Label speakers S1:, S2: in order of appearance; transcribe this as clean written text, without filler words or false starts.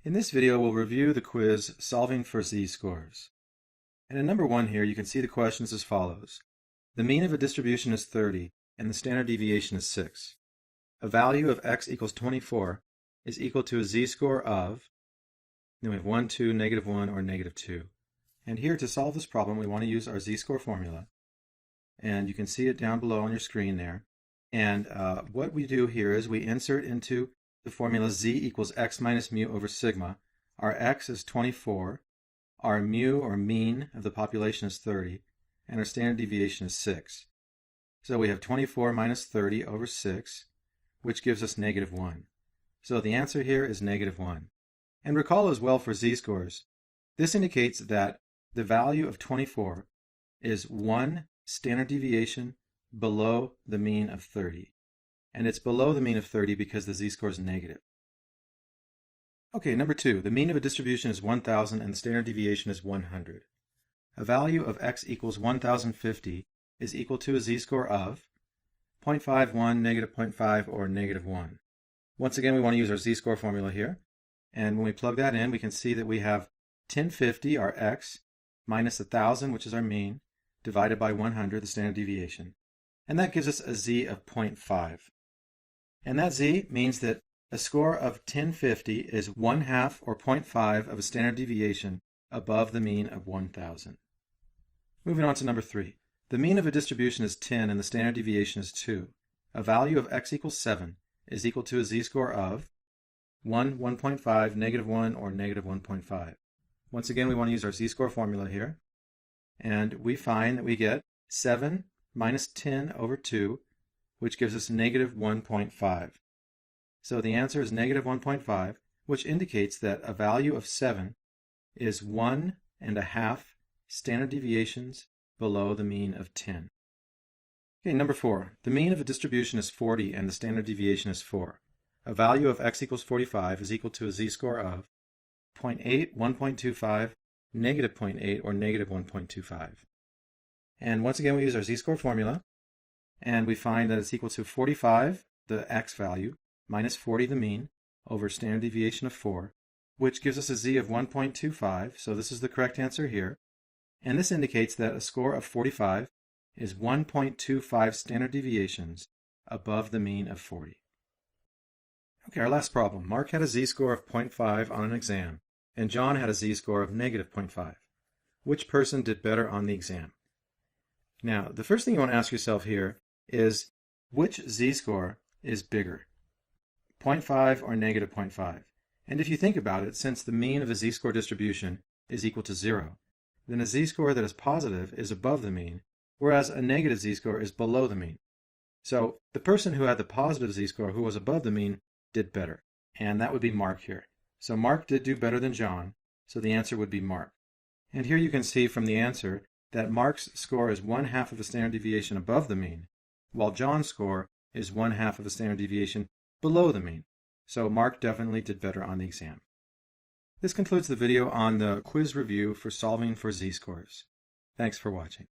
S1: In this video, we'll review the quiz Solving for Z-Scores. And in number 1 here, you can see the questions as follows. The mean of a distribution is 30, and the standard deviation is 6. A value of x equals 24 is equal to a z-score of, then we have 1, 2, -1, or -2. And here, to solve this problem, we want to use our z-score formula. And you can see it down below on your screen there. And what we do here is we insert into the formula z equals x minus mu over sigma. Our x is 24, our mu or mean of the population is 30, and our standard deviation is 6. So we have 24 minus 30 over 6, which gives us -1. So the answer here is -1. And recall as well for z-scores, this indicates that the value of 24 is 1 standard deviation below the mean of 30. And it's below the mean of 30 because the z-score is negative. Okay, number 2. The mean of a distribution is 1,000 and the standard deviation is 100. A value of x equals 1,050 is equal to a z-score of 0.51, -0.5, or -1. Once again, we want to use our z-score formula here. And when we plug that in, we can see that we have 1050, our x, minus 1,000, which is our mean, divided by 100, the standard deviation. And that gives us a z of 0.5. And that z means that a score of 1050 is 1/2 or 0.5 of a standard deviation above the mean of 1,000. Moving on to number 3. The mean of a distribution is 10 and the standard deviation is 2. A value of x equals 7 is equal to a z-score of 1, 1.5, -1, or -1.5. Once again, we want to use our z-score formula here. And we find that we get 7 minus 10 over 2, which gives us -1.5. So the answer is -1.5, which indicates that a value of 7 is 1.5 standard deviations below the mean of 10. Okay, number 4. The mean of a distribution is 40 and the standard deviation is 4. A value of x equals 45 is equal to a z-score of 0.8, 1.25, -0.8, or -1.25. And once again, we use our z-score formula, and we find that it's equal to 45, the x value, minus 40, the mean, over standard deviation of 4, which gives us a z of 1.25, so this is the correct answer here. And this indicates that a score of 45 is 1.25 standard deviations above the mean of 40. Okay, our last problem. Mark had a z-score of 0.5 on an exam, and John had a z-score of -0.5. Which person did better on the exam? Now, the first thing you want to ask yourself here is, which z-score is bigger, 0.5 or -0.5? And if you think about it, since the mean of a z-score distribution is equal to 0, then a z-score that is positive is above the mean, whereas a negative z-score is below the mean. So the person who had the positive z-score, who was above the mean, did better, and that would be Mark here. So Mark did do better than John, so the answer would be Mark. And here you can see from the answer that Mark's score is 1/2 of a standard deviation above the mean, while John's score is 1/2 of a standard deviation below the mean. So Mark definitely did better on the exam. This concludes the video on the quiz review for solving for z-scores. Thanks for watching.